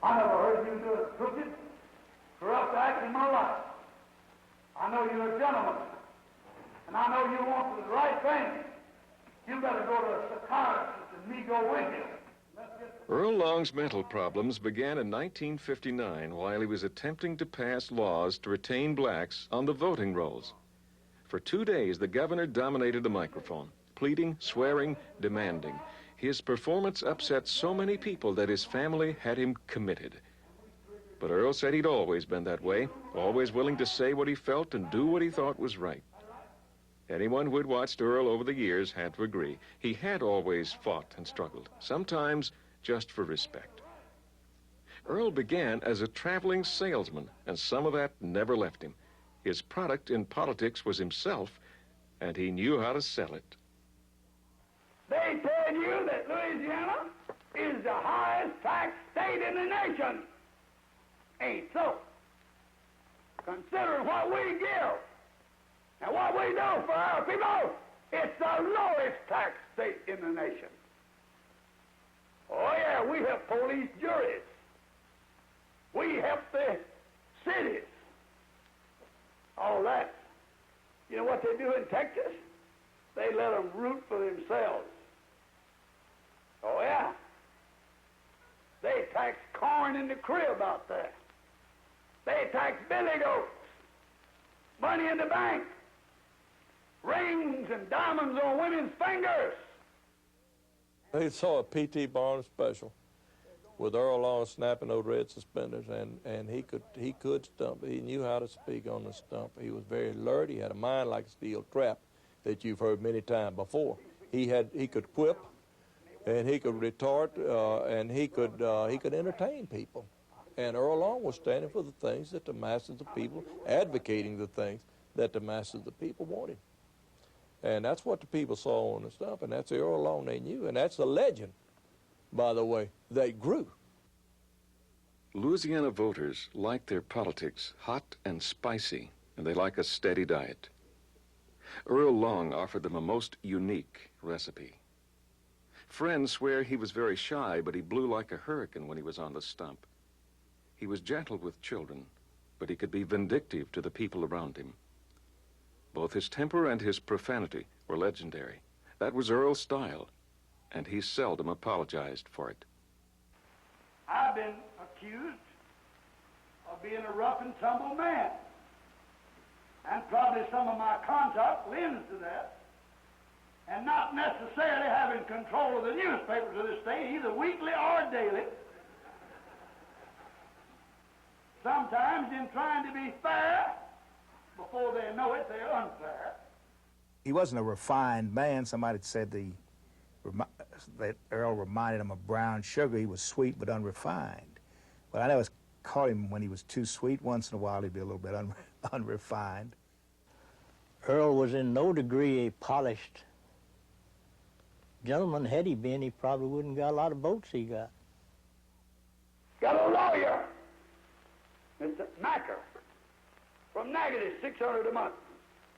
I never heard you do a crooked, corrupt act in my life. I know you're a gentleman, and I know you want the right thing. You better go to a psychiatrist and me go with you. Earl Long's mental problems began in 1959 while he was attempting to pass laws to retain blacks on the voting rolls. For 2 days, the governor dominated the microphone, pleading, swearing, demanding. His performance upset so many people that his family had him committed. But Earl said he'd always been that way, always willing to say what he felt and do what he thought was right. Anyone who had watched Earl over the years had to agree. He had always fought and struggled, sometimes just for respect. Earl began as a traveling salesman, and some of that never left him. His product in politics was himself, and he knew how to sell it. They tell you that Louisiana is the highest tax state in the nation. Ain't so. Considering what we give and what we do for our people, it's the lowest tax state in the nation. Oh yeah, we have police juries. We help the cities. All that. You know what they do in Texas? They let them root for themselves. Oh yeah. They tax corn in the crib out there. They tax billy goats, money in the bank, rings and diamonds on women's fingers. He saw a P.T. Barnum special with Earl Long snapping those red suspenders, and he could stump. He knew how to speak on the stump. He was very alert. He had a mind like a steel trap that you've heard many times before. He could quip, and he could retort, and he could entertain people. And Earl Long was standing for the things that the masses of people, advocating the things that the masses of the people wanted. And that's what the people saw on the stump, and that's the Earl Long they knew, and that's the legend, by the way, they grew. Louisiana voters like their politics hot and spicy, and they like a steady diet. Earl Long offered them a most unique recipe. Friends swear he was very shy, but he blew like a hurricane when he was on the stump. He was gentle with children, but he could be vindictive to the people around him. Both his temper and his profanity were legendary. That was Earl's style, and he seldom apologized for it. I've been accused of being a rough and tumble man. And probably some of my conduct lends to that. And not necessarily having control of the newspapers of this state, either weekly or daily. Sometimes in trying to be fair, before they know it, they're unfair. He wasn't a refined man. Somebody said that Earl reminded him of brown sugar. He was sweet but unrefined. But I never caught him when he was too sweet. Once in a while, he'd be a little bit unrefined. Earl was in no degree a polished gentleman. Had he been, he probably wouldn't got a lot of votes he got. Got a lawyer, Mr. Macker, from negative $600 a month.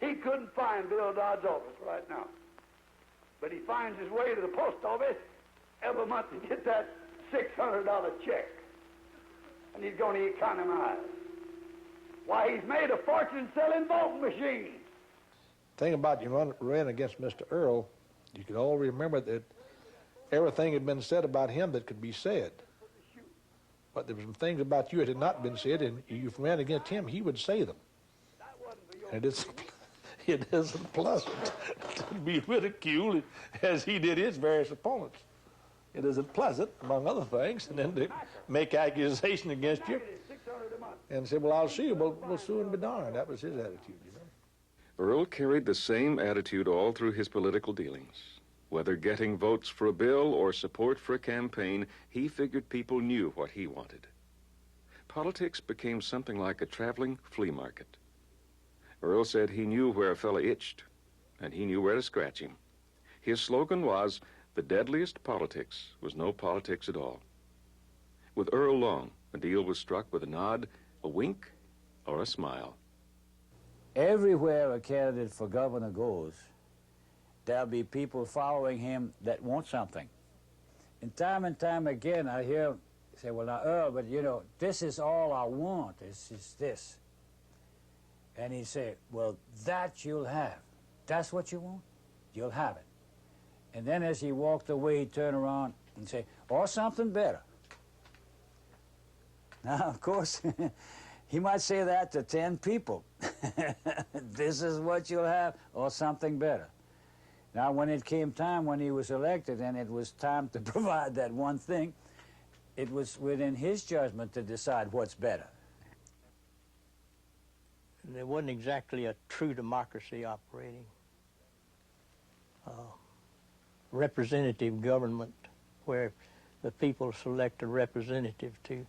He couldn't find Bill Dodd's office right now. But he finds his way to the post office every month to get that $600 check. And he's going to economize. Why, he's made a fortune selling voting machines. The thing about you ran against Mr. Earl, you could all remember that everything had been said about him that could be said. But there were some things about you that had not been said, and if you ran against him, he would say them. And it isn't pleasant to be ridiculed as he did his various opponents. It isn't pleasant, among other things, and then to make accusation against you and say, well, I'll sue you, but we'll sue and be darned. That was his attitude, you know. Earl carried the same attitude all through his political dealings. Whether getting votes for a bill or support for a campaign, he figured people knew what he wanted. Politics became something like a traveling flea market. Earl said he knew where a fella itched, and he knew where to scratch him. His slogan was, the deadliest politics was no politics at all. With Earl Long, a deal was struck with a nod, a wink, or a smile. Everywhere a candidate for governor goes, there'll be people following him that want something. And time again, I hear say, well, now, Earl, but you know, this is all I want, is this. And he said, well, that you'll have. That's what you want? You'll have it. And then as he walked away, he'd turn around and say, or something better. Now, of course, he might say that to 10 people. This is what you'll have, or something better. Now, when it came time when he was elected and it was time to provide that one thing, it was within his judgment to decide what's better. There wasn't exactly a true democracy operating. Representative government, where the people select a representative to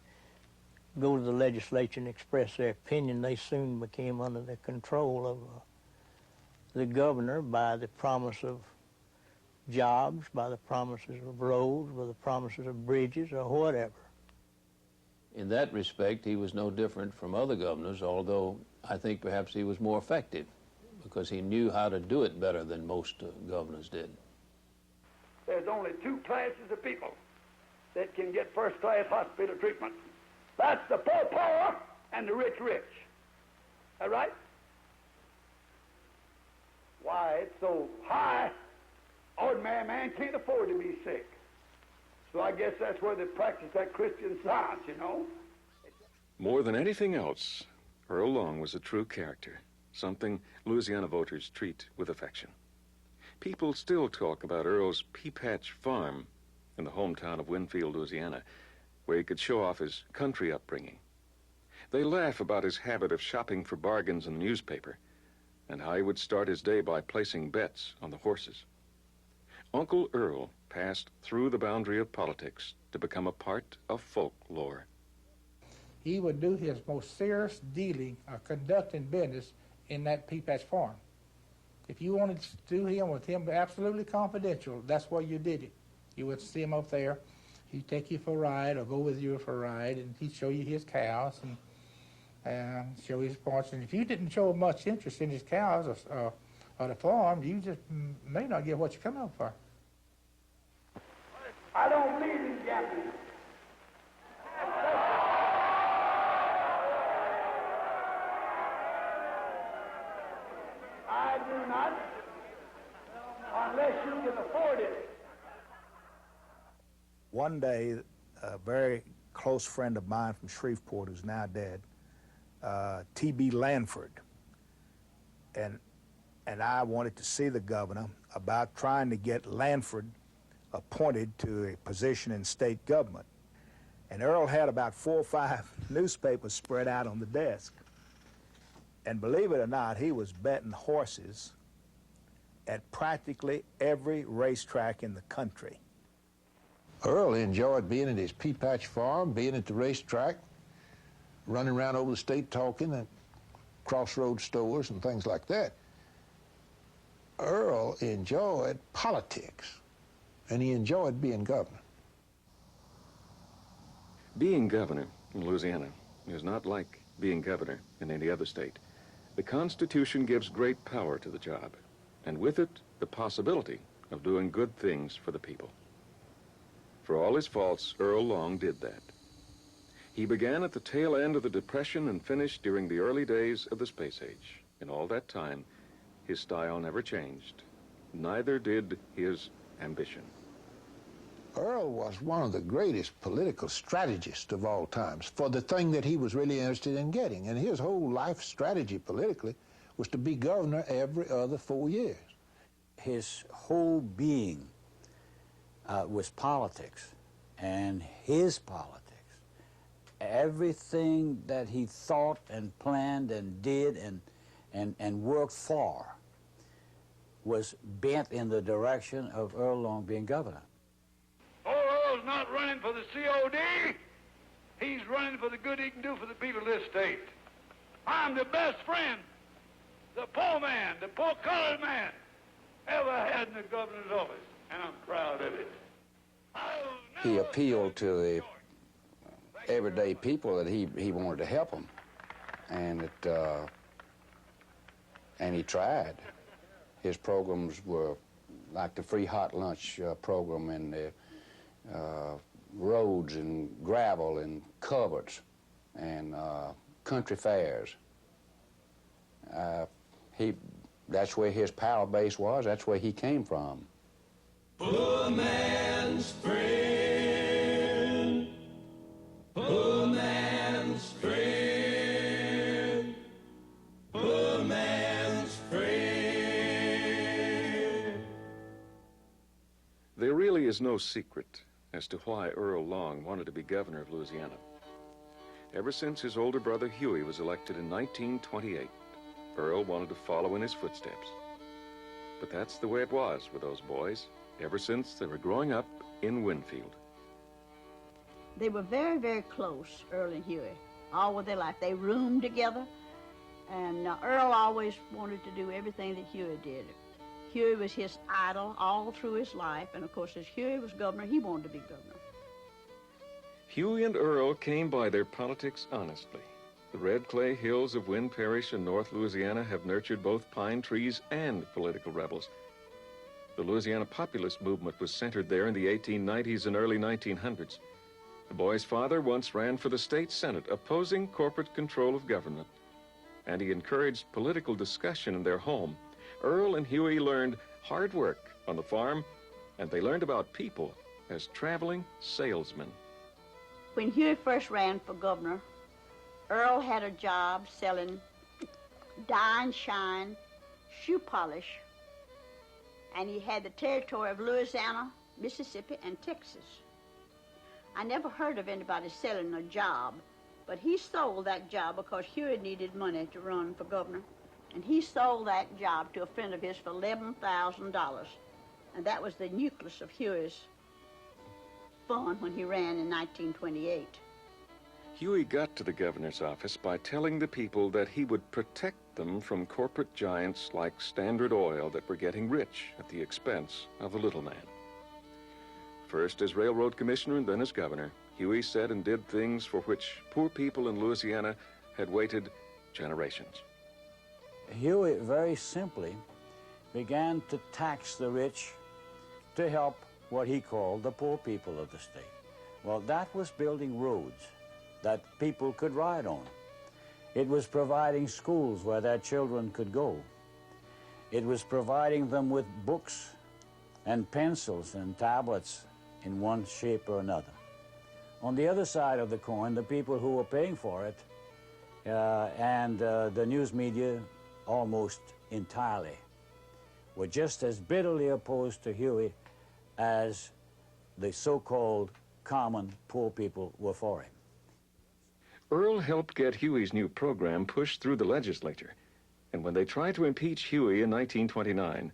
go to the legislature and express their opinion, they soon became under the control of the governor by the promise of jobs, by the promises of roads, by the promises of bridges, or whatever. In that respect, he was no different from other governors, although I think perhaps he was more effective because he knew how to do it better than most governors did. There's only two classes of people that can get first-class hospital treatment. That's the poor and the rich. All right? Why, it's so high, ordinary man can't afford to be sick. So I guess that's where they practice that Christian Science, you know. More than anything else, Earl Long was a true character, something Louisiana voters treat with affection. People still talk about Earl's pea patch farm in the hometown of Winnfield, Louisiana, where he could show off his country upbringing. They laugh about his habit of shopping for bargains in the newspaper and how he would start his day by placing bets on the horses. Uncle Earl passed through the boundary of politics to become a part of folklore. He would do his most serious dealing or conducting business in that pea patch farm. If you wanted to do him with him absolutely confidential, that's where you did it. You would see him up there. He'd take you for a ride or go with you for a ride, and he'd show you his cows and show his parts. And if you didn't show much interest in his cows or the farm, you just may not get what you come up for. I don't believe in gambling. I do not, unless you can afford it. One day, a very close friend of mine from Shreveport, who's now dead, T.B. Lanford, and I wanted to see the governor about trying to get Lanford appointed to a position in state government. And Earl had about 4 or 5 newspapers spread out on the desk. And believe it or not, he was betting horses at practically every racetrack in the country. Earl enjoyed being at his pea patch farm, being at the racetrack, running around over the state talking at crossroads stores and things like that. Earl enjoyed politics, and he enjoyed being governor. Being governor in Louisiana is not like being governor in any other state. The Constitution gives great power to the job, and with it, the possibility of doing good things for the people. For all his faults, Earl Long did that. He began at the tail end of the Depression and finished during the early days of the space age. In all that time, his style never changed. Neither did his ambition. Earl was one of the greatest political strategists of all times for the thing that he was really interested in getting. And his whole life strategy politically was to be governor every other 4 years. His whole being was politics, and his politics. Everything that he thought and planned and did and worked for was bent in the direction of Earl Long being governor. Old Earl's not running for the COD. He's running for the good he can do for the people of this state. I'm the best friend the poor man, the poor colored man, ever had in the governor's office, and I'm proud of it. He appealed to the everyday people that he wanted to help them, and he tried. His programs were like the free hot lunch program and the roads and gravel and culverts and country fairs. That's where his power base was. That's where he came from. Poor man's friend, poor man's friend, poor man's friend. There really is no secret as to why Earl Long wanted to be governor of Louisiana. Ever since his older brother Huey was elected in 1928, Earl wanted to follow in his footsteps. But that's the way it was with those boys, ever since they were growing up in Winnfield. They were very, very close, Earl and Huey, all of their life. They roomed together, and Earl always wanted to do everything that Huey did. Huey was his idol all through his life, and of course, as Huey was governor, he wanted to be governor. Huey and Earl came by their politics honestly. The red clay hills of Wynn Parish in North Louisiana have nurtured both pine trees and political rebels. The Louisiana populist movement was centered there in the 1890s and early 1900s. The boy's father once ran for the state senate, opposing corporate control of government, and he encouraged political discussion in their home. Earl and Huey learned hard work on the farm, and they learned about people as traveling salesmen. When Huey first ran for governor, Earl had a job selling dye and shine, shoe polish, and he had the territory of Louisiana, Mississippi, and Texas. I never heard of anybody selling a job, but he sold that job because Huey needed money to run for governor, and he sold that job to a friend of his for $11,000, and that was the nucleus of Huey's fund when he ran in 1928. Huey got to the governor's office by telling the people that he would protect them from corporate giants like Standard Oil that were getting rich at the expense of the little man. First as railroad commissioner and then as governor, Huey said and did things for which poor people in Louisiana had waited generations. Huey very simply began to tax the rich to help what he called the poor people of the state. Well, that was building roads that people could ride on. It was providing schools where their children could go. It was providing them with books and pencils and tablets in one shape or another. On the other side of the coin, the people who were paying for it and the news media almost entirely were just as bitterly opposed to Huey as the so-called common poor people were for him. Earl helped get Huey's new program pushed through the legislature, and when they tried to impeach Huey in 1929,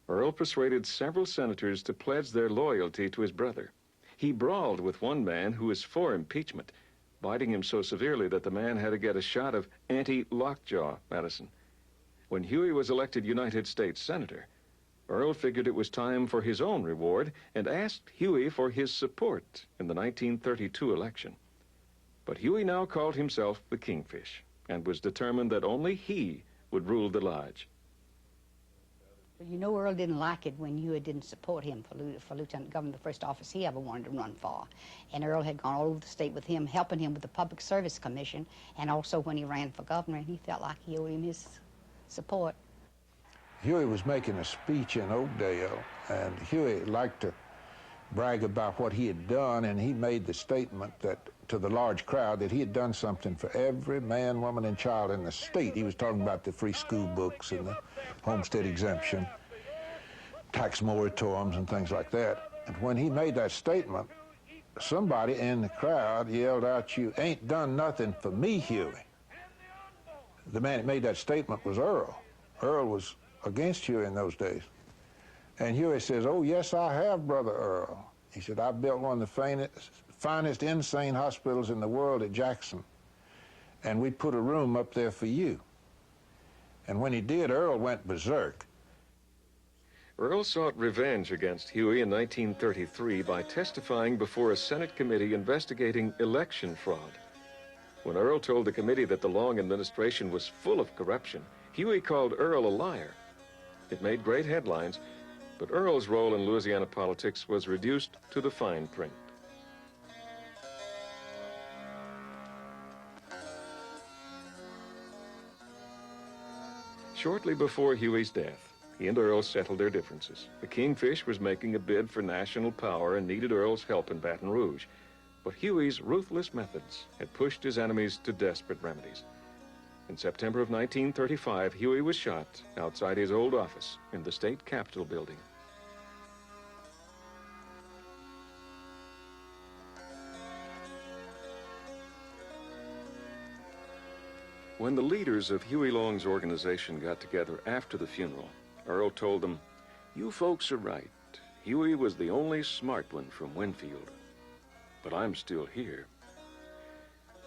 Earl persuaded several senators to pledge their loyalty to his brother. He brawled with one man who was for impeachment, biting him so severely that the man had to get a shot of anti-lockjaw medicine. When Huey was elected United States Senator, Earl figured it was time for his own reward and asked Huey for his support in the 1932 election. But Huey now called himself the Kingfish and was determined that only he would rule the lodge. You know, Earl didn't like it when Huey didn't support him for lieutenant governor, the first office he ever wanted to run for. And Earl had gone all over the state with him, helping him with the Public Service Commission, and also when he ran for governor, and he felt like he owed him his support. Huey was making a speech in Oakdale, and Huey liked to brag about what he had done, and he made the statement that to the large crowd that he had done something for every man, woman, and child in the state. He was talking about the free school books and the homestead exemption, tax moratoriums and things like that. And when he made that statement, somebody in the crowd yelled out, "You ain't done nothing for me, Huey." The man that made that statement was Earl. Earl was against Huey in those days. And Huey says, "Oh, yes, I have, Brother Earl." He said, "I built one of the finest insane hospitals in the world at Jackson, and we put a room up there for you." And when he did, Earl went berserk. Earl sought revenge against Huey in 1933 by testifying before a Senate committee investigating election fraud. When Earl told the committee that the Long administration was full of corruption, Huey called Earl a liar. It made great headlines, but Earl's role in Louisiana politics was reduced to the fine print. Shortly before Huey's death, he and Earl settled their differences. The Kingfish was making a bid for national power and needed Earl's help in Baton Rouge. But Huey's ruthless methods had pushed his enemies to desperate remedies. In September of 1935, Huey was shot outside his old office in the state capitol building. When the leaders of Huey Long's organization got together after the funeral, Earl told them, "You folks are right. Huey was the only smart one from Winnfield. But I'm still here."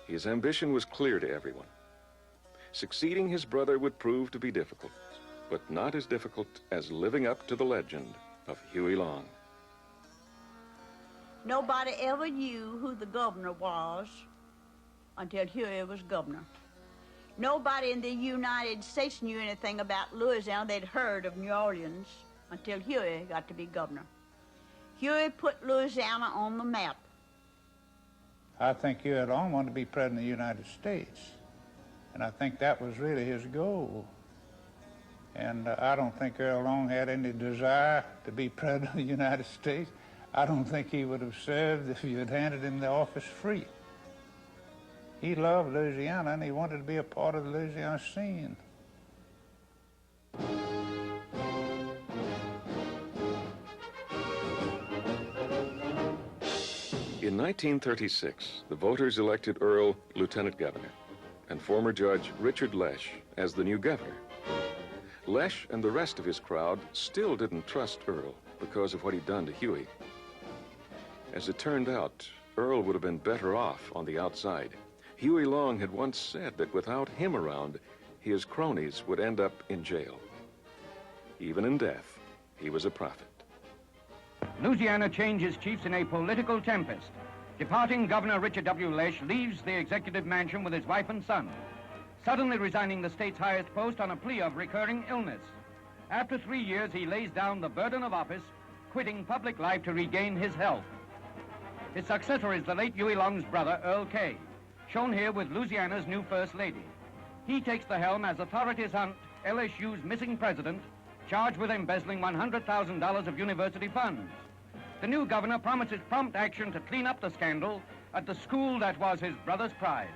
His ambition was clear to everyone. Succeeding his brother would prove to be difficult, but not as difficult as living up to the legend of Huey Long. Nobody ever knew who the governor was until Huey was governor. Nobody in the United States knew anything about Louisiana. They'd heard of New Orleans until Huey got to be governor. Huey put Louisiana on the map. I think Huey Long wanted to be president of the United States, and I think that was really his goal. And I don't think Earl Long had any desire to be president of the United States. I don't think he would have served if you had handed him the office free. He loved Louisiana, and he wanted to be a part of the Louisiana scene. In 1936, the voters elected Earl lieutenant governor and former Judge Richard Lesh as the new governor. Lesh and the rest of his crowd still didn't trust Earl because of what he'd done to Huey. As it turned out, Earl would have been better off on the outside. Huey Long had once said that without him around, his cronies would end up in jail. Even in death, he was a prophet. Louisiana changes chiefs in a political tempest. Departing Governor Richard W. Lesh leaves the executive mansion with his wife and son, suddenly resigning the state's highest post on a plea of recurring illness. After 3 years, he lays down the burden of office, quitting public life to regain his health. His successor is the late Huey Long's brother, Earl K, shown here with Louisiana's new First Lady. He takes the helm as authorities hunt LSU's missing president, charged with embezzling $100,000 of university funds. The new governor promises prompt action to clean up the scandal at the school that was his brother's pride.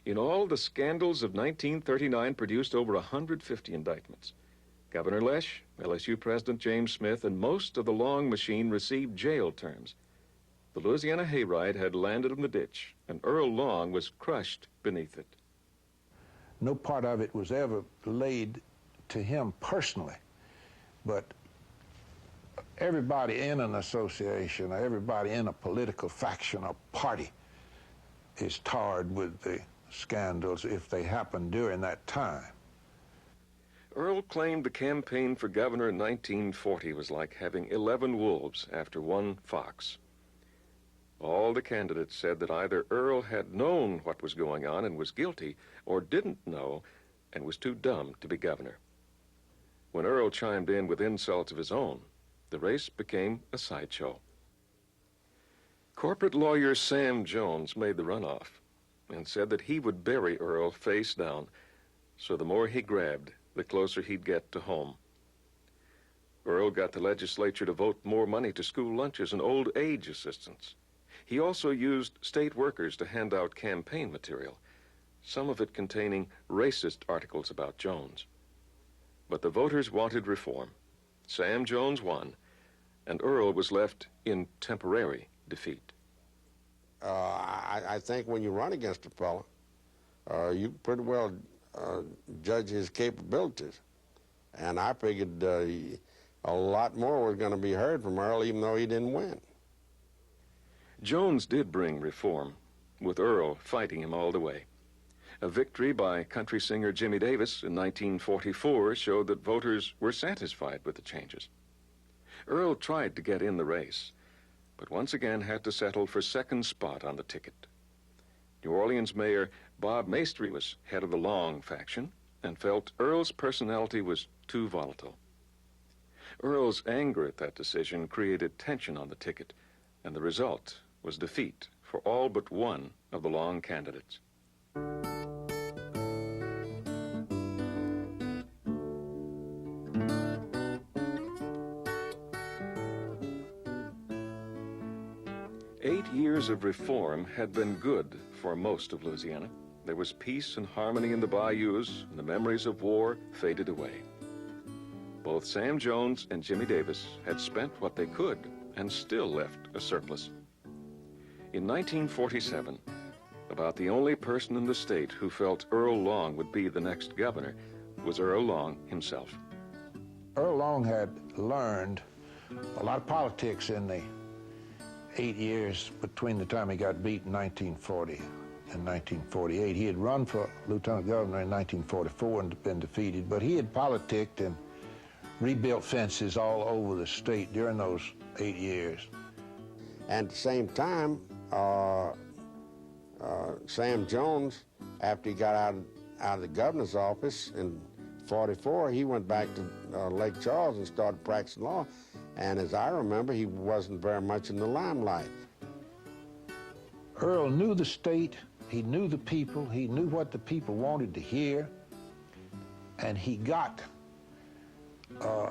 In all, the scandals of 1939 produced over 150 indictments. Governor Lesh, LSU President James Smith, and most of the Long machine received jail terms. The Louisiana hayride had landed in the ditch, and Earl Long was crushed beneath it. No part of it was ever laid to him personally, but everybody in an association, or everybody in a political faction or party is tarred with the scandals if they happen during that time. Earl claimed the campaign for governor in 1940 was like having 11 wolves after one fox. All the candidates said that either Earl had known what was going on and was guilty, or didn't know and was too dumb to be governor. When Earl chimed in with insults of his own, the race became a sideshow. Corporate lawyer Sam Jones made the runoff and said that he would bury Earl face down, so the more he grabbed, the closer he'd get to home. Earl got the legislature to vote more money to school lunches and old age assistance. He also used state workers to hand out campaign material, some of it containing racist articles about Jones. But the voters wanted reform. Sam Jones won, and Earl was left in temporary defeat. I think when you run against a fellow, you pretty well judge his capabilities. And I figured a lot more was going to be heard from Earl, even though he didn't win. Jones did bring reform, with Earl fighting him all the way. A victory by country singer Jimmy Davis in 1944 showed that voters were satisfied with the changes. Earl tried to get in the race, but once again had to settle for second spot on the ticket. New Orleans Mayor Bob Maestri was head of the Long faction and felt Earl's personality was too volatile. Earl's anger at that decision created tension on the ticket, and the result was defeat for all but one of the Long candidates. 8 years of reform had been good for most of Louisiana. There was peace and harmony in the bayous, and the memories of war faded away. Both Sam Jones and Jimmy Davis had spent what they could and still left a surplus. In 1947, about the only person in the state who felt Earl Long would be the next governor was Earl Long himself. Earl Long had learned a lot of politics in the 8 years between the time he got beat in 1940 and 1948. He had run for lieutenant governor in 1944 and been defeated, but he had politicked and rebuilt fences all over the state during those 8 years. And at the same time, Sam Jones, after he got out of the governor's office in '44, he went back to Lake Charles and started practicing law. And as I remember, he wasn't very much in the limelight. Earl knew the state, he knew the people, he knew what the people wanted to hear, and he got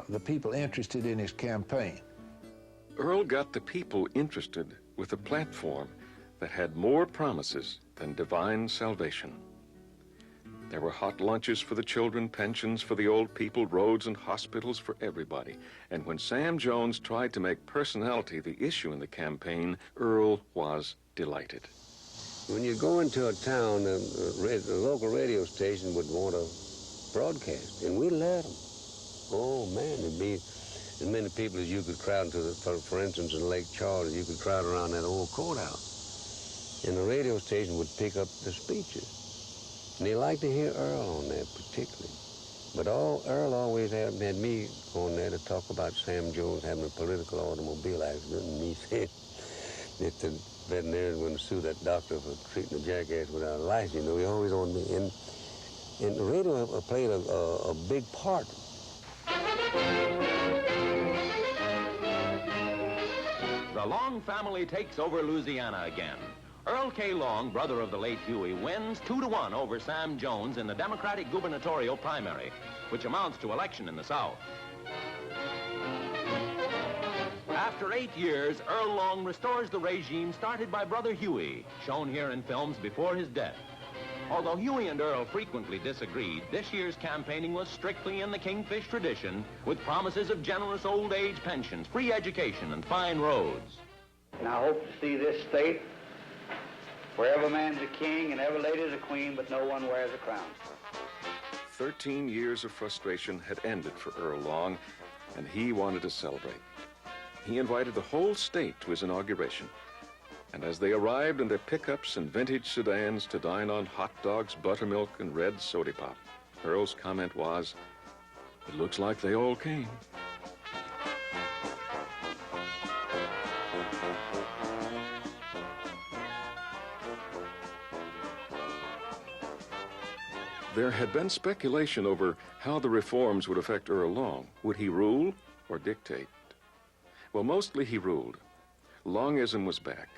the people interested in his campaign. Earl got the people interested with a platform that had more promises than divine salvation. There were hot lunches for the children, pensions for the old people, roads and hospitals for everybody. And when Sam Jones tried to make personality the issue in the campaign, Earl was delighted. When you go into a town, the local radio station would want to broadcast, and we let them. Oh, man, there'd be as many people as you could crowd into, for instance, in Lake Charles, you could crowd around that old courthouse. And the radio station would pick up the speeches. And they liked to hear Earl on that particularly. But Earl always had me on there to talk about Sam Jones having a political automobile accident, and me saying that the veterinarian wouldn't sue that doctor for treating a jackass without a license. You know, he always on me. And the radio played a big part. The Long family takes over Louisiana again. Earl K. Long, brother of the late Huey, wins 2-1 over Sam Jones in the Democratic gubernatorial primary, which amounts to election in the South. After 8 years, Earl Long restores the regime started by brother Huey, shown here in films before his death. Although Huey and Earl frequently disagreed, this year's campaigning was strictly in the Kingfish tradition, with promises of generous old age pensions, free education, and fine roads. And I hope to see this state where every man's a king and every lady's a queen, but no one wears a crown. 13 years of frustration had ended for Earl Long, and he wanted to celebrate. He invited the whole state to his inauguration. And as they arrived in their pickups and vintage sedans to dine on hot dogs, buttermilk, and red soda pop, Earl's comment was, "It looks like they all came." There had been speculation over how the reforms would affect Earl Long. Would he rule or dictate? Well, mostly he ruled. Longism was back,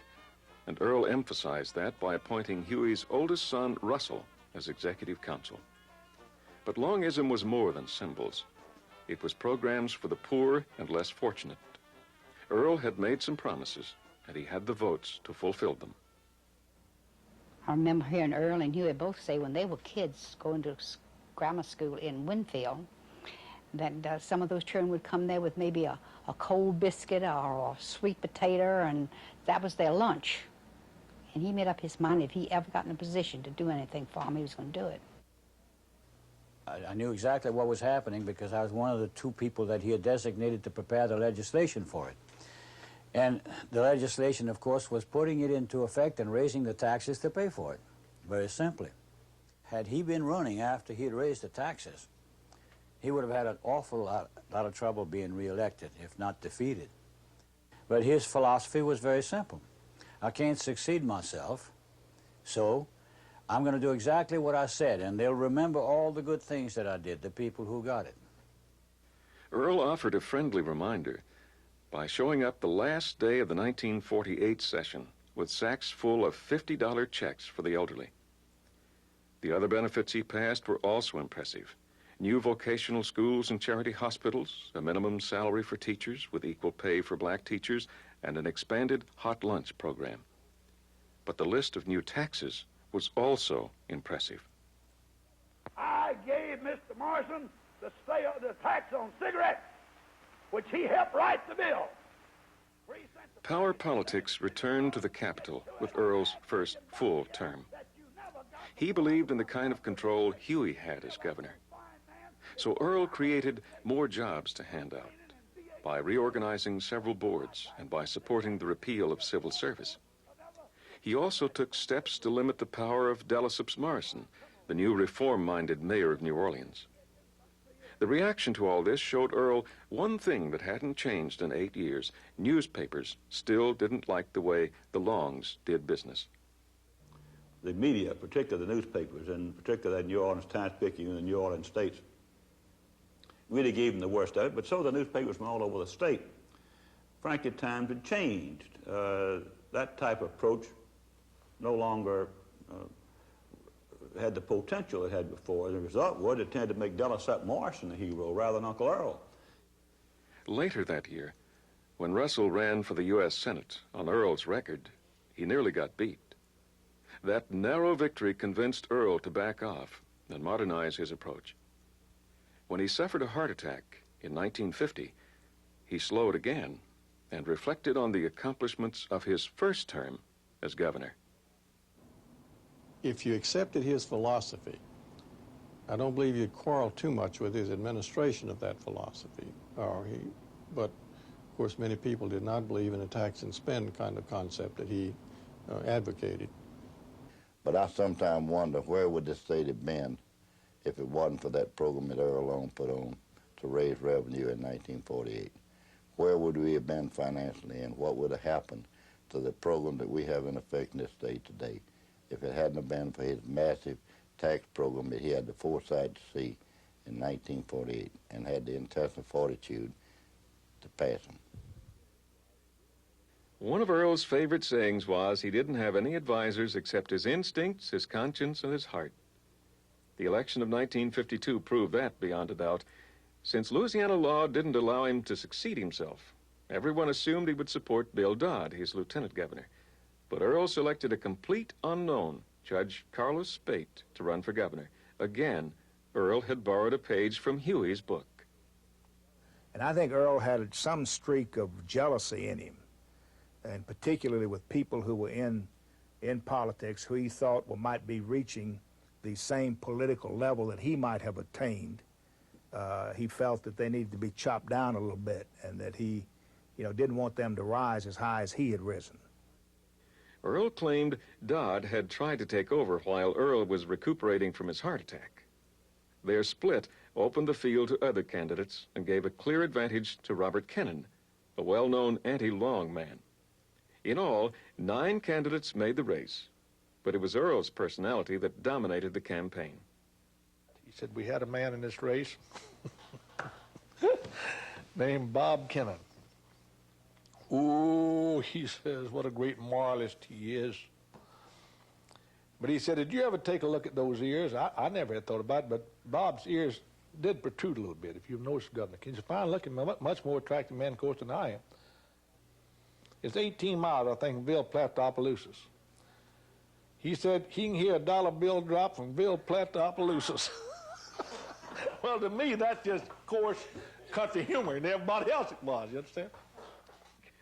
and Earl emphasized that by appointing Huey's oldest son, Russell, as executive counsel. But Longism was more than symbols. It was programs for the poor and less fortunate. Earl had made some promises, and he had the votes to fulfill them. I remember hearing Earl and Huey both say when they were kids going to grammar school in Winnfield that some of those children would come there with maybe a cold biscuit or a sweet potato, and that was their lunch. And he made up his mind if he ever got in a position to do anything for him, he was going to do it. I knew exactly what was happening because I was one of the two people that he had designated to prepare the legislation for it. And the legislation, of course, was putting it into effect and raising the taxes to pay for it, very simply. Had he been running after he had raised the taxes, he would have had an awful lot of trouble being reelected, if not defeated. But his philosophy was very simple. I can't succeed myself, so I'm going to do exactly what I said, and they'll remember all the good things that I did, the people who got it. Earl offered a friendly reminder by showing up the last day of the 1948 session with sacks full of $50 checks for the elderly. The other benefits he passed were also impressive. New vocational schools and charity hospitals, a minimum salary for teachers with equal pay for black teachers, and an expanded hot lunch program. But the list of new taxes was also impressive. I gave Mr. Morrison the tax on cigarettes, which he helped write the bill. Power politics returned to the Capitol with Earl's first full term. He believed in the kind of control Huey had as governor. So Earl created more jobs to hand out by reorganizing several boards and by supporting the repeal of civil service. He also took steps to limit the power of Delisopes Morrison, the new reform-minded mayor of New Orleans. The reaction to all this showed Earl one thing that hadn't changed in 8 years. Newspapers still didn't like the way the Longs did business. The media, particularly the newspapers, and particularly the New Orleans Times-Picayune and the New Orleans States, really gave them the worst of it, but so the newspapers from all over the state. Frankly, times had changed. That type of approach no longer had the potential it had before. The result was it tended to make Delisopes Morrison the hero rather than Uncle Earl. Later that year, when Russell ran for the U.S. Senate on Earl's record, he nearly got beat. That narrow victory convinced Earl to back off and modernize his approach. When he suffered a heart attack in 1950, he slowed again and reflected on the accomplishments of his first term as governor. If you accepted his philosophy, I don't believe you'd quarrel too much with his administration of that philosophy. But, of course, many people did not believe in a tax and spend kind of concept that he advocated. But I sometimes wonder where would the state have been if it wasn't for that program that Earl Long put on to raise revenue in 1948. Where would we have been financially, and what would have happened to the program that we have in effect in this state today if it hadn't have been for his massive tax program that he had the foresight to see in 1948 and had the intestinal fortitude to pass them. One of Earl's favorite sayings was he didn't have any advisors except his instincts, his conscience, and his heart. The election of 1952 proved that beyond a doubt. Since Louisiana law didn't allow him to succeed himself, everyone assumed he would support Bill Dodd, his lieutenant governor. But Earl selected a complete unknown, Judge Carlos Spate, to run for governor. Again, Earl had borrowed a page from Huey's book. And I think Earl had some streak of jealousy in him, and particularly with people who were in politics who he thought might be reaching the same political level that he might have attained. He felt that they needed to be chopped down a little bit, and that he, didn't want them to rise as high as he had risen. Earl claimed Dodd had tried to take over while Earl was recuperating from his heart attack. Their split opened the field to other candidates and gave a clear advantage to Robert Kennon, a well-known anti-Long man. In all, 9 candidates made the race, but it was Earl's personality that dominated the campaign. He said, we had a man in this race named Bob Kennon. Oh, he says, what a great moralist he is. But he said, did you ever take a look at those ears? I never had thought about it, but Bob's ears did protrude a little bit, if you've noticed, Governor. He's a fine-looking, much more attractive man, of course, than I am. It's 18 miles, I think, from Ville Platte to Opelousas. He said he can hear a dollar bill drop from Ville Platte to Opelousas. Well, to me, that's just coarse country humor, and everybody else it was, you understand?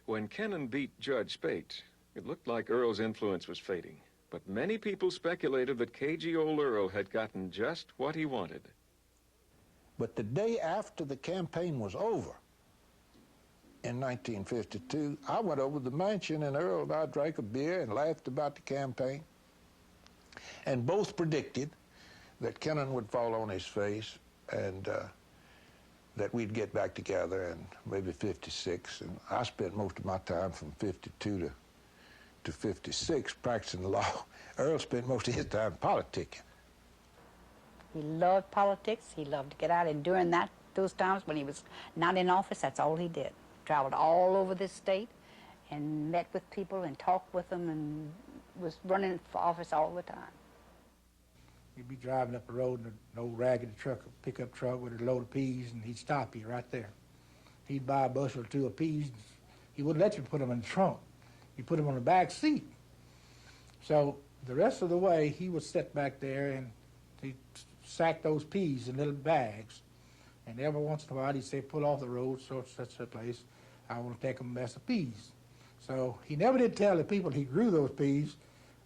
When Kennon beat Judge Spate, it looked like Earl's influence was fading. But many people speculated that cagey old Earl had gotten just what he wanted. But the day after the campaign was over, in 1952, I went over to the mansion, and Earl and I drank a beer and laughed about the campaign. And both predicted that Kennon would fall on his face and that we'd get back together in maybe 56. And I spent most of my time from 52 to 56 practicing the law. Earl spent most of his time politicking. He loved politics. He loved to get out, and during those times when he was not in office, that's all he did. Traveled all over this state and met with people and talked with them and was running for office all the time. You'd be driving up the road in an old raggedy truck, a pickup truck with a load of peas, and he'd stop you right there. He'd buy a bushel or two of peas, he wouldn't let you put them in the trunk. You put them on the back seat. So the rest of the way, he would sit back there and he'd sack those peas in little bags. And every once in a while, he'd say, pull off the road, such a place. I want to take a mess of peas. So he never did tell the people he grew those peas,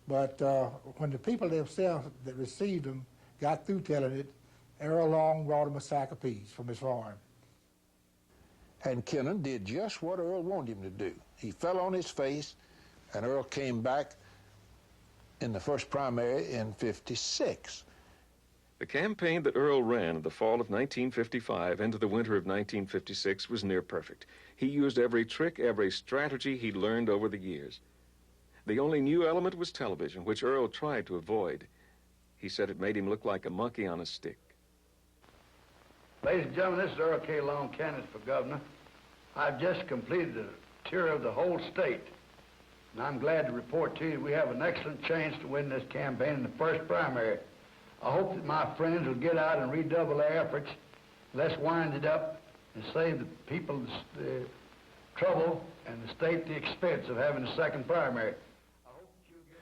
but when the people themselves that received them got through telling it, Earl Long brought him a sack of peas from his farm. And Kennan did just what Earl wanted him to do. He fell on his face, and Earl came back in the first primary in '56. The campaign that Earl ran in the fall of 1955 into the winter of 1956 was near perfect. He used every trick, every strategy he'd learned over the years. The only new element was television, which Earl tried to avoid. He said it made him look like a monkey on a stick. Ladies and gentlemen, this is Earl K. Long, candidate for governor. I've just completed a tour of the whole state, and I'm glad to report to you we have an excellent chance to win this campaign in the first primary. I hope that my friends will get out and redouble their efforts. Let's wind it up and save the people the trouble and the state the expense of having a second primary.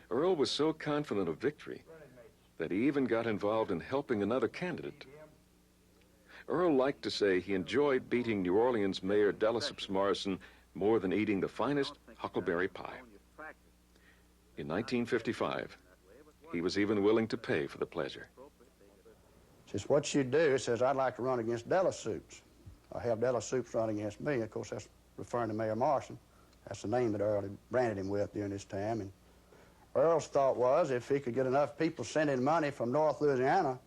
Earl was so confident of victory that he even got involved in helping another candidate. Earl liked to say he enjoyed beating New Orleans Mayor Delesseps Morrison more than eating the finest huckleberry pie. In 1955, he was even willing to pay for the pleasure. Says, what you do, says, I'd like to run against Delesseps. I have Delesseps run against me. Of course, that's referring to Mayor Morrison. That's the name that Earl had branded him with during this time. And Earl's thought was if he could get enough people sending money from North Louisiana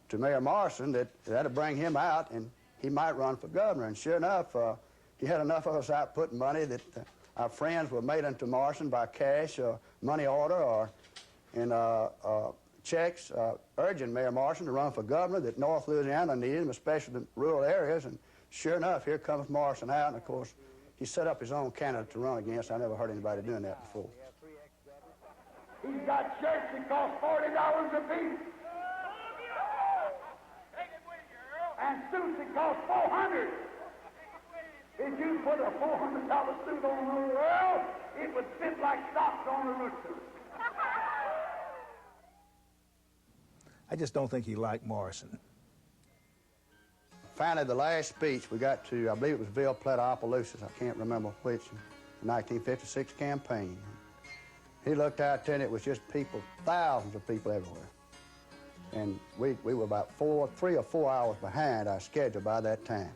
to Mayor Morrison, that'd bring him out and he might run for governor. And sure enough, he had enough of us out putting money that our friends were made unto Morrison by cash or money order or in checks urging Mayor Morrison to run for governor, that North Louisiana needed him, especially the rural areas. And sure enough, here comes Morrison out, and of course, he set up his own candidate to run against. I never heard anybody doing that before. He's got shirts that cost $40 a piece. And suits that cost $400. If you put a $400 suit on the Earl, it would fit like socks on a rooster. I just don't think he liked Morrison. Finally, the last speech we got to, I believe it was Ville Plata-Opelousas, I can't remember which, the 1956 campaign. He looked out there and it was just people, thousands of people everywhere. And we were about 3 or 4 hours behind our schedule by that time.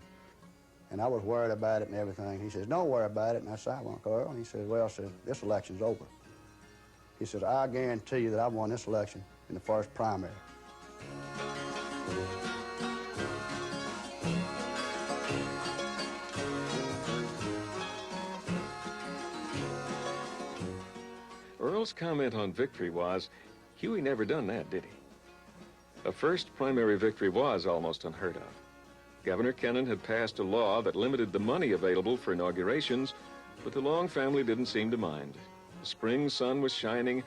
And I was worried about it and everything. He says, don't worry about it. And I said, I won't, Earl. And he says, well, this election's over. He says, I guarantee you that I won this election in the first primary. Earl's comment on victory was, Huey never done that, did he? A first primary victory was almost unheard of. Governor Kennan had passed a law that limited the money available for inaugurations, but the Long family didn't seem to mind. The spring sun was shining,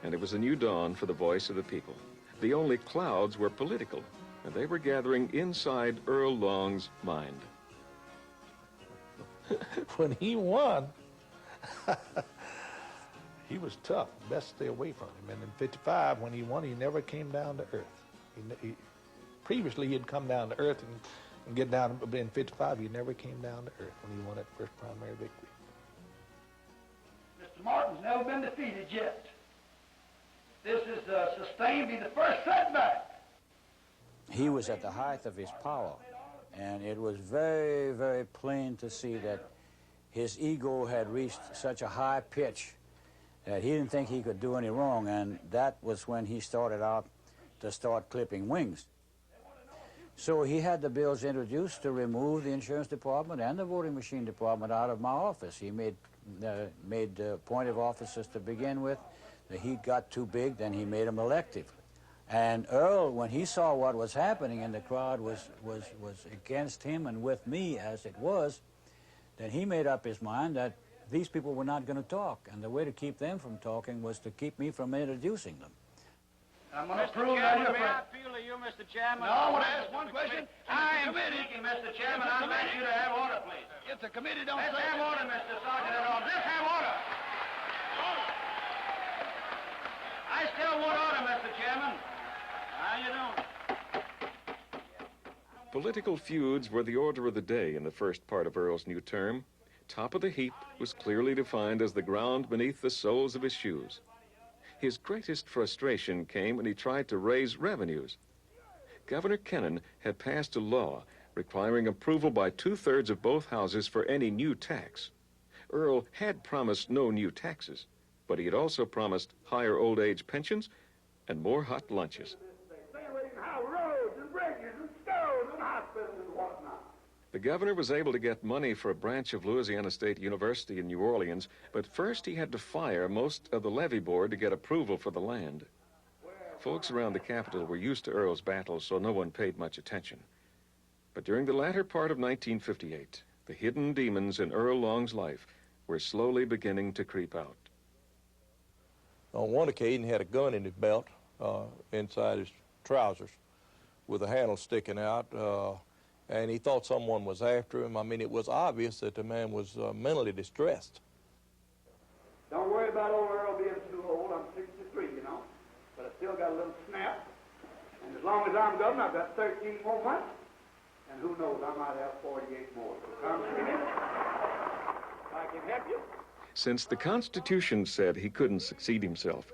and it was a new dawn for the voice of the people. The only clouds were political, and they were gathering inside Earl Long's mind. When he won, he was tough. Best stay away from him. And in '55, when he won, he never came down to earth. Previously, he'd come down to earth and get down. But in '55, he never came down to earth when he won that first primary victory. Mr. Martin's never been defeated yet. This is sustained be the first setback. He was at the height of his power, and it was very, very plain to see that his ego had reached such a high pitch that he didn't think he could do any wrong, and that was when he started out to start clipping wings. So he had the bills introduced to remove the insurance department and the voting machine department out of my office. He made appointive officers to begin with. The heat got too big, then he made them elective. And Earl, when he saw what was happening and the crowd was against him and with me as it was, then he made up his mind that these people were not going to talk, and the way to keep them from talking was to keep me from introducing them. I'm going to Mr. prove that Chairman, you're may I friend. appeal to you, Mr. Chairman? No, I want to ask one question. I am speaking, Mr. Chairman. I'd like you to have order, please. If the committee don't Let's say... have order, Mr. Sergeant at Arms. Let's have order. I still want order, Mr. Chairman. How you doing? Political feuds were the order of the day in the first part of Earl's new term. Top of the heap was clearly defined as the ground beneath the soles of his shoes. His greatest frustration came when he tried to raise revenues. Governor Kennan had passed a law requiring approval by 2/3 of both houses for any new tax. Earl had promised no new taxes, but he had also promised higher old age pensions and more hot lunches. How roads and bridges and schools and hospitals and whatnot. The governor was able to get money for a branch of Louisiana State University in New Orleans, but first he had to fire most of the levee board to get approval for the land. Folks around the capital were used to Earl's battles, so no one paid much attention. But during the latter part of 1958, the hidden demons in Earl Long's life were slowly beginning to creep out. On one occasion, he had a gun in his belt, inside his trousers, with a handle sticking out, and he thought someone was after him. I mean, it was obvious that the man was mentally distressed. Don't worry about old Earl being too old. I'm 63, you know, but I still got a little snap. And as long as I'm governor, I've got 13 more months, and who knows, I might have 48 more. So come see me. I can help you. Since the Constitution said he couldn't succeed himself,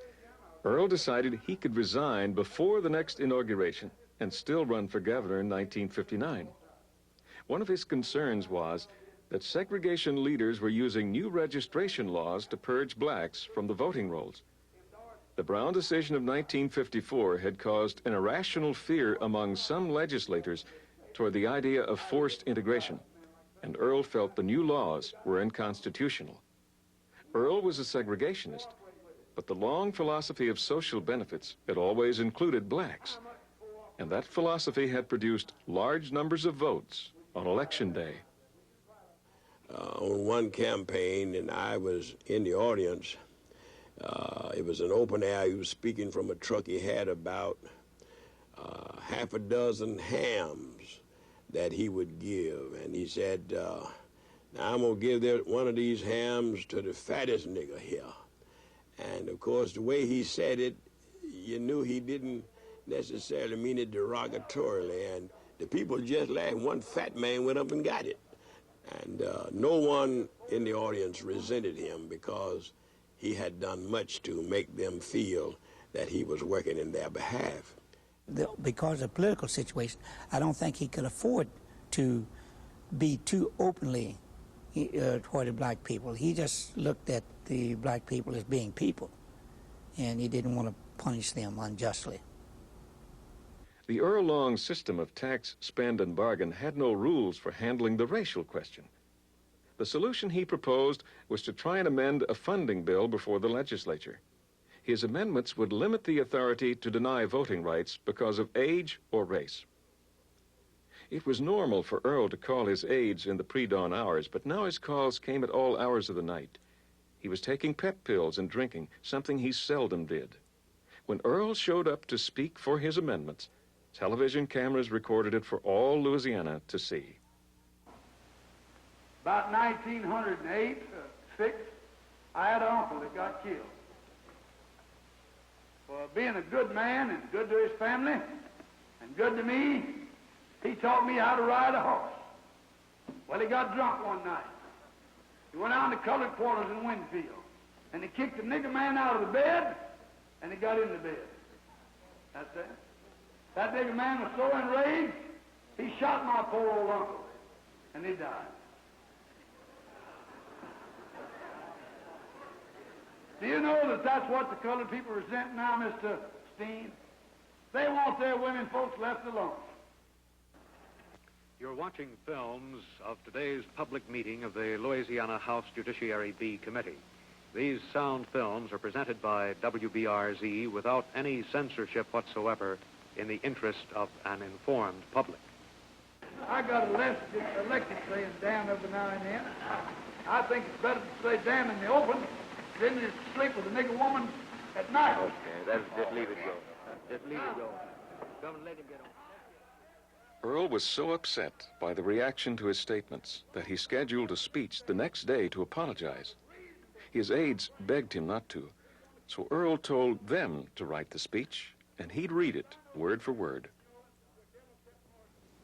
Earl decided he could resign before the next inauguration and still run for governor in 1959. One of his concerns was that segregation leaders were using new registration laws to purge blacks from the voting rolls. The Brown decision of 1954 had caused an irrational fear among some legislators toward the idea of forced integration, and Earl felt the new laws were unconstitutional. Earl was a segregationist, but the Long philosophy of social benefits had always included blacks, and that philosophy had produced large numbers of votes on Election Day. On one campaign, and I was in the audience, it was an open air. He was speaking from a truck. He had about half a dozen hams that he would give, and he said, now I'm going to give one of these hams to the fattest nigger here. And of course, the way he said it, you knew he didn't necessarily mean it derogatorily, and the people just laughed. One fat man went up and got it. And no one in the audience resented him because he had done much to make them feel that he was working in their behalf. Because of the political situation, I don't think he could afford to be too openly toward the black people. He just looked at the black people as being people, and he didn't want to punish them unjustly. The Earl Long system of tax, spend, and bargain had no rules for handling the racial question. The solution he proposed was to try and amend a funding bill before the legislature. His amendments would limit the authority to deny voting rights because of age or race. It was normal for Earl to call his aides in the pre-dawn hours, but now his calls came at all hours of the night. He was taking pep pills and drinking, something he seldom did. When Earl showed up to speak for his amendments, television cameras recorded it for all Louisiana to see. About 1908, 6, I had an uncle that got killed. For being a good man and good to his family and good to me, he taught me how to ride a horse. Well, he got drunk one night. He went out in the colored quarters in Winnfield, and he kicked the nigger man out of the bed, and he got in the bed. That's it. That nigger man was so enraged, he shot my poor old uncle, and he died. Do you know that that's what the colored people resent now, Mr. Steen? They want their women folks left alone. You're watching films of today's public meeting of the Louisiana House Judiciary B Committee. These sound films are presented by WBRZ without any censorship whatsoever in the interest of an informed public. I got elected saying damn every now and then. I think it's better to say damn in the open than to sleep with a nigger woman at night. Okay, just leave it go. Just leave him go. Governor, let him get on. Earl was so upset by the reaction to his statements that he scheduled a speech the next day to apologize. His aides begged him not to, so Earl told them to write the speech, and he'd read it word for word.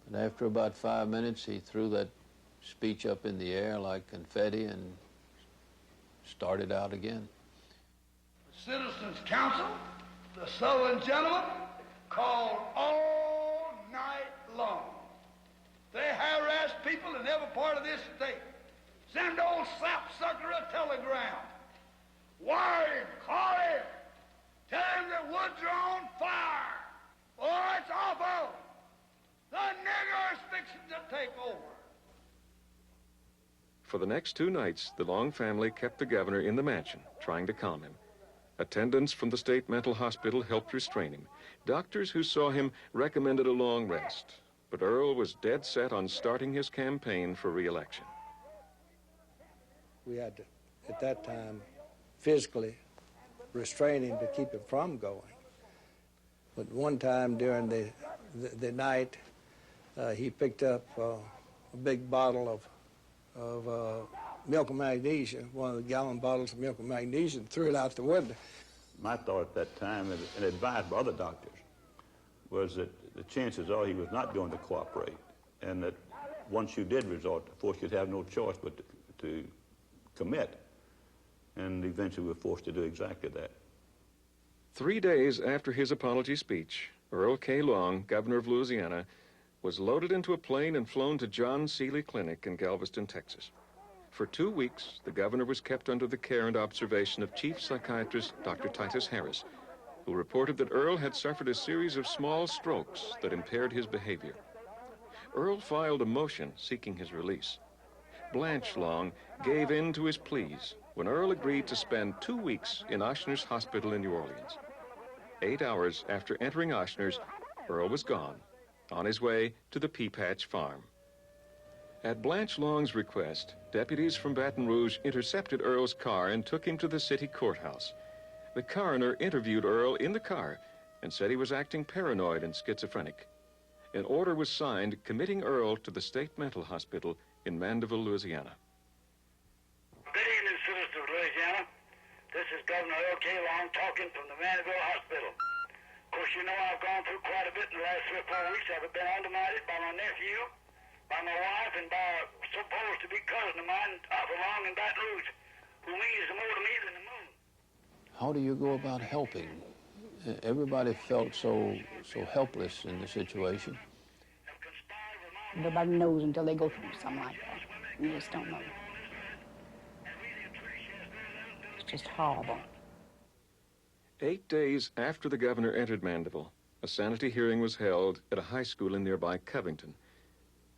And after about 5 minutes, he threw that speech up in the air like confetti and started out again. The Citizens' Council, the Southern gentlemen, called all night long. They harass people in every part of this state. Send old sapsucker a telegram. Wire him, call him. Tell him that woods are on fire. Oh, it's awful. The niggers fixing to take over. For the next 2 nights, the Long family kept the governor in the mansion, trying to calm him. Attendants from the state mental hospital helped restrain him. Doctors who saw him recommended a long rest. But Earl was dead set on starting his campaign for re-election. We had to, at that time, physically restrain him to keep him from going. But one time during the night, he picked up a big bottle of milk of magnesia, one of the gallon bottles of milk of magnesia, and threw it out the window. My thought at that time, and advised by other doctors, was that the chances are he was not going to cooperate, and that once you did resort to force, you'd have no choice but to commit, and eventually were forced to do exactly that. 3 days after his apology speech, Earl K. Long, governor of Louisiana, was loaded into a plane and flown to John Seeley Clinic in Galveston, Texas. For 2 weeks, the governor was kept under the care and observation of chief psychiatrist Dr. Titus Harris, who reported that Earl had suffered a series of small strokes that impaired his behavior. Earl filed a motion seeking his release. Blanche Long gave in to his pleas when Earl agreed to spend 2 weeks in Ochsner's hospital in New Orleans. 8 hours after entering Ochsner's, Earl was gone, on his way to the Pea Patch farm. At Blanche Long's request, deputies from Baton Rouge intercepted Earl's car and took him to the city courthouse. The coroner interviewed Earl in the car and said he was acting paranoid and schizophrenic. An order was signed committing Earl to the state mental hospital in Mandeville, Louisiana. Good evening, citizens of Louisiana. This is Governor Earl K. Long talking from the Mandeville Hospital. Of course, you know I've gone through quite a bit in the last 3 or 4 weeks. I've been undermined by my nephew, by my wife, and by supposed to be cousin of mine, Long in Baton Rouge, who means more to me than the moon. How do you go about helping? Everybody felt so helpless in the situation. Nobody knows until they go through something like that. You just don't know. It's just horrible. 8 days after the governor entered Mandeville, a sanity hearing was held at a high school in nearby Covington.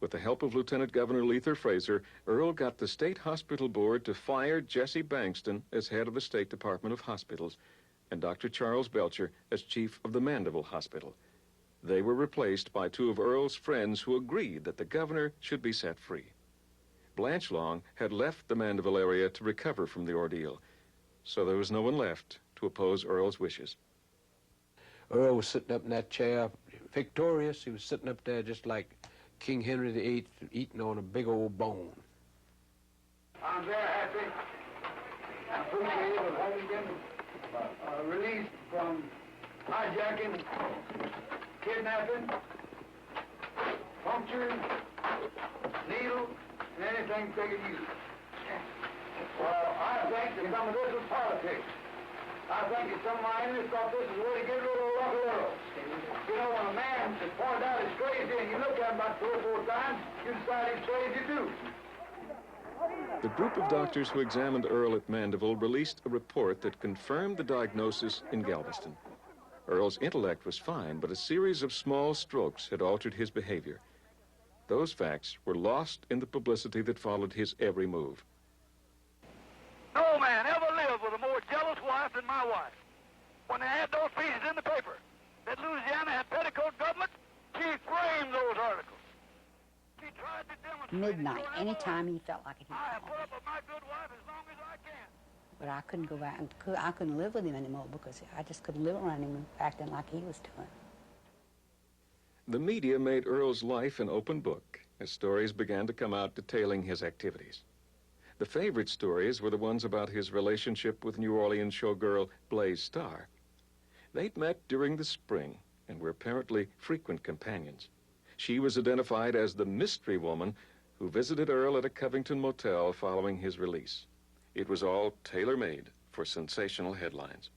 With the help of Lieutenant Governor Lether Fraser, Earl got the State Hospital Board to fire Jesse Bankston as head of the State Department of Hospitals and Dr. Charles Belcher as chief of the Mandeville Hospital. They were replaced by 2 of Earl's friends who agreed that the governor should be set free. Blanche Long had left the Mandeville area to recover from the ordeal, so there was no one left to oppose Earl's wishes. Earl was sitting up in that chair, victorious. He was sitting up there just like King Henry VIII eating on a big old bone. I'm very happy and appreciative of having been released from hijacking, kidnapping, puncturing, needle, and anything they could use. Well, I think that some of this was politics. I think that some of my enemies thought this was a way to get rid of Uncle Earl. You know, when a man is pointed out as crazy and you look at him about 3 or 4 times, you decide he's crazy too. The group of doctors who examined Earl at Mandeville released a report that confirmed the diagnosis in Galveston. Earl's intellect was fine, but a series of small strokes had altered his behavior. Those facts were lost in the publicity that followed his every move. No man ever lived with a more jealous wife than my wife. When they had those pieces in the paper that Louisiana had petticoat government, she framed those articles. She tried to demonstrate... Midnight, anytime he felt like it, he I have put up with my good wife as long as I can. But I couldn't go back, and I couldn't live with him anymore because I just couldn't live around him acting like he was doing. The media made Earl's life an open book as stories began to come out detailing his activities. The favorite stories were the ones about his relationship with New Orleans showgirl Blaze Starr. They'd met during the spring and were apparently frequent companions. She was identified as the mystery woman who visited Earl at a Covington motel following his release. It was all tailor-made for sensational headlines.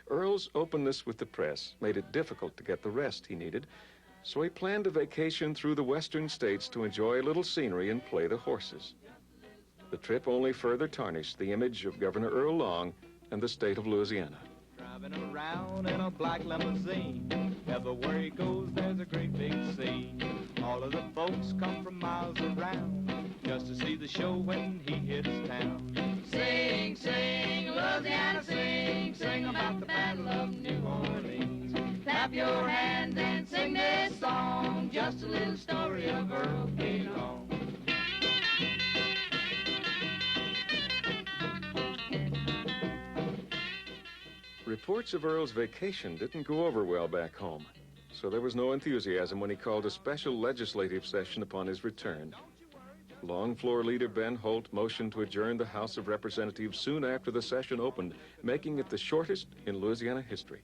Earl's openness with the press made it difficult to get the rest he needed, so he planned a vacation through the western states to enjoy a little scenery and play the horses. The trip only further tarnished the image of Governor Earl Long and the state of Louisiana. Driving around in a black limousine, everywhere he goes there's a great big scene. All of the folks come from miles around just to see the show when he hits town. Sing, sing, Louisiana, sing, sing about the Battle of New Orleans. Clap your hands and sing this song, just a little story of Earl K. Long. Reports of Earl's vacation didn't go over well back home, so there was no enthusiasm when he called a special legislative session upon his return. Long Floor Leader Ben Holt motioned to adjourn the House of Representatives soon after the session opened, making it the shortest in Louisiana history.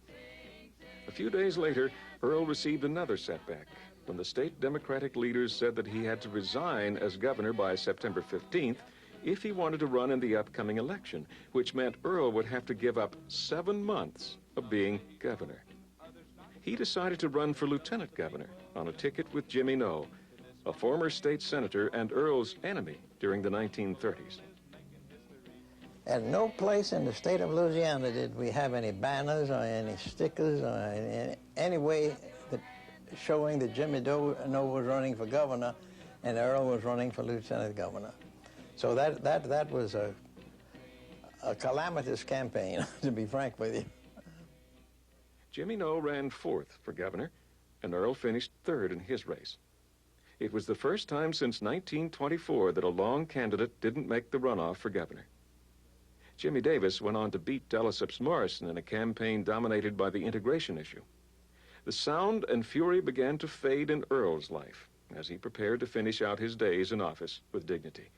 A few days later, Earl received another setback when the state Democratic leaders said that he had to resign as governor by September 15th if he wanted to run in the upcoming election, which meant Earl would have to give up 7 months of being governor. He decided to run for lieutenant governor on a ticket with Jimmy Noe, a former state senator and Earl's enemy during the 1930s. At no place in the state of Louisiana did we have any banners or any stickers or any way that showing that Jimmy Noe was running for governor and Earl was running for lieutenant governor. So that was a calamitous campaign, to be frank with you. Jimmy Noe ran fourth for governor, and Earl finished third in his race. It was the first time since 1924 that a Long candidate didn't make the runoff for governor. Jimmy Davis went on to beat Delisup's Morrison in a campaign dominated by the integration issue. The sound and fury began to fade in Earl's life as he prepared to finish out his days in office with dignity.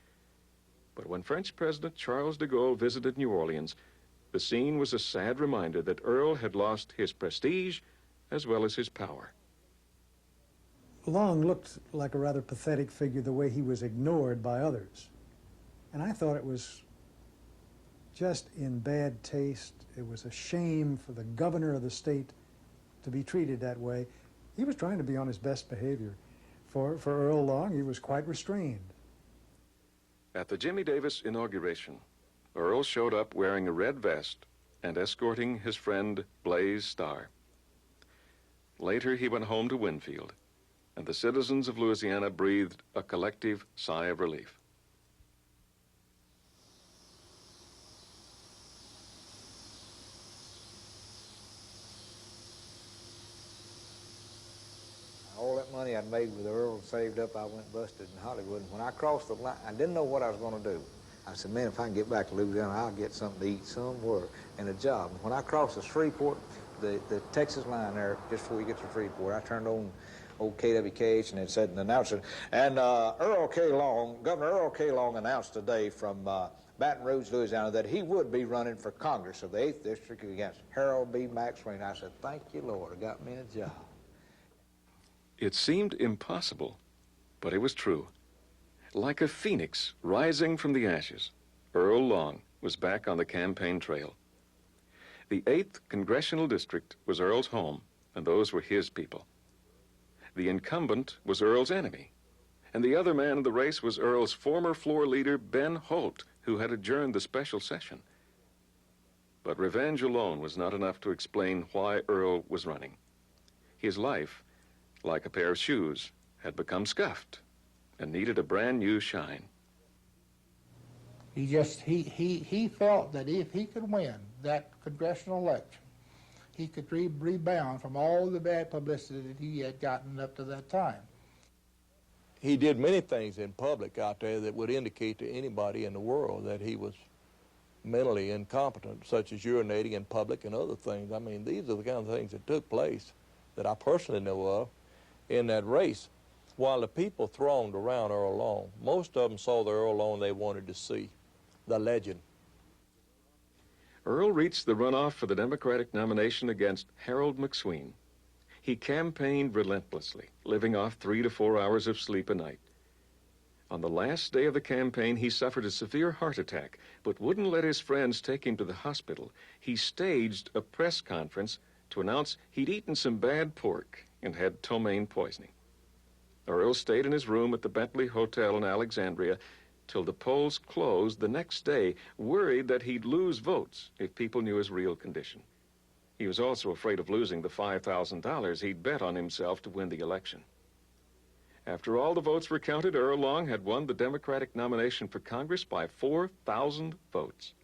But when French President Charles de Gaulle visited New Orleans, the scene was a sad reminder that Earl had lost his prestige as well as his power. Long looked like a rather pathetic figure the way he was ignored by others. And I thought it was just in bad taste. It was a shame for the governor of the state to be treated that way. He was trying to be on his best behavior. For Earl Long, he was quite restrained. At the Jimmy Davis inauguration, Earl showed up wearing a red vest and escorting his friend Blaze Starr. Later, he went home to Winnfield, and the citizens of Louisiana breathed a collective sigh of relief. All that money I'd made with Earl saved up, I went busted in Hollywood. And when I crossed the line, I didn't know what I was going to do. I said, man, if I can get back to Louisiana, I'll get something to eat somewhere and a job. And when I crossed the Shreveport, the Texas line there, just before you get to Shreveport, I turned on old KWKH and it said an announcer. And Earl K. Long, Governor Earl K. Long announced today from Baton Rouge, Louisiana, that he would be running for Congress of the 8th District against Harold B. Maxwell. I said, thank you, Lord, I got me a job. It seemed impossible, but it was true. Like a phoenix rising from the ashes, Earl Long was back on the campaign trail. The 8th Congressional District was Earl's home, and those were his people. The incumbent was Earl's enemy, and the other man in the race was Earl's former floor leader, Ben Holt, who had adjourned the special session. But revenge alone was not enough to explain why Earl was running. His life, like a pair of shoes, had become scuffed and needed a brand new shine. He felt that if he could win that congressional election, he could rebound from all the bad publicity that he had gotten up to that time. He did many things in public out there that would indicate to anybody in the world that he was mentally incompetent, such as urinating in public and other things. I mean, these are the kind of things that took place that I personally know of in that race. While the people thronged around Earl Long, most of them saw the Earl Long they wanted to see, the legend. Earl reached the runoff for the Democratic nomination against Harold McSween. He campaigned relentlessly, living off 3 to 4 hours of sleep a night. On the last day of the campaign, he suffered a severe heart attack, but wouldn't let his friends take him to the hospital. He staged a press conference to announce he'd eaten some bad pork and had ptomaine poisoning. Earl stayed in his room at the Bentley Hotel in Alexandria till the polls closed the next day, worried that he'd lose votes if people knew his real condition. He was also afraid of losing the $5,000 he'd bet on himself to win the election. After all the votes were counted, Earl Long had won the Democratic nomination for Congress by 4,000 votes.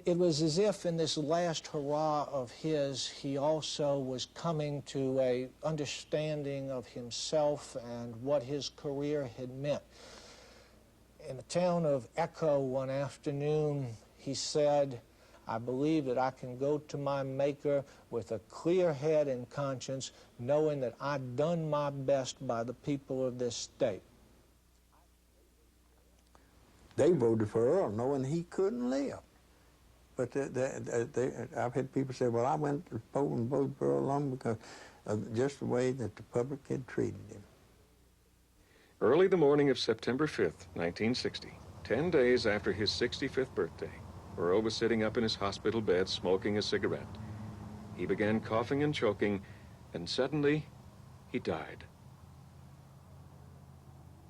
It was as if in this last hurrah of his, he also was coming to a understanding of himself and what his career had meant. In the town of Echo one afternoon, he said, "I believe that I can go to my Maker with a clear head and conscience, knowing that I've done my best by the people of this state." They voted for Earl knowing he couldn't live. But I've had people say, well, I went to the poll and voted for Earl Long because of just the way that the public had treated him. Early the morning of September 5th, 1960, 10 days after his 65th birthday, Earl was sitting up in his hospital bed smoking a cigarette. He began coughing and choking, and suddenly he died.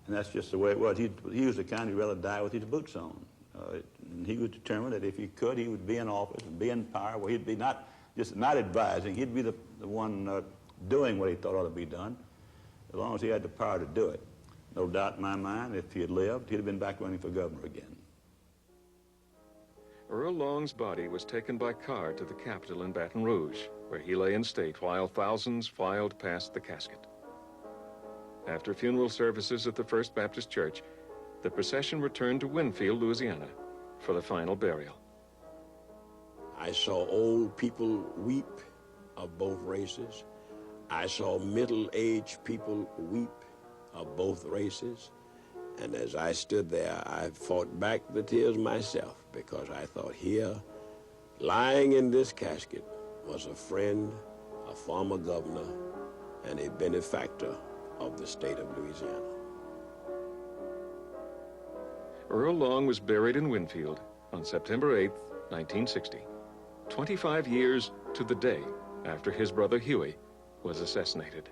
And that's just the way it was. He was the kind who'd rather die with his boots on. And he was determined that if he could, he would be in office and be in power, where he'd be not advising, he'd be the one doing what he thought ought to be done, as long as he had the power to do it. No doubt in my mind, if he had lived, he'd have been back running for governor again. Earl Long's body was taken by car to the Capitol in Baton Rouge, where he lay in state while thousands filed past the casket. After funeral services at the First Baptist Church, the procession returned to Winnfield, Louisiana, for the final burial. I saw old people weep of both races. I saw middle-aged people weep of both races. And as I stood there, I fought back the tears myself, because I thought here, lying in this casket, was a friend, a former governor, and a benefactor of the state of Louisiana. Earl Long was buried in Winnfield on September 8th, 1960, 25 years to the day after his brother Huey was assassinated.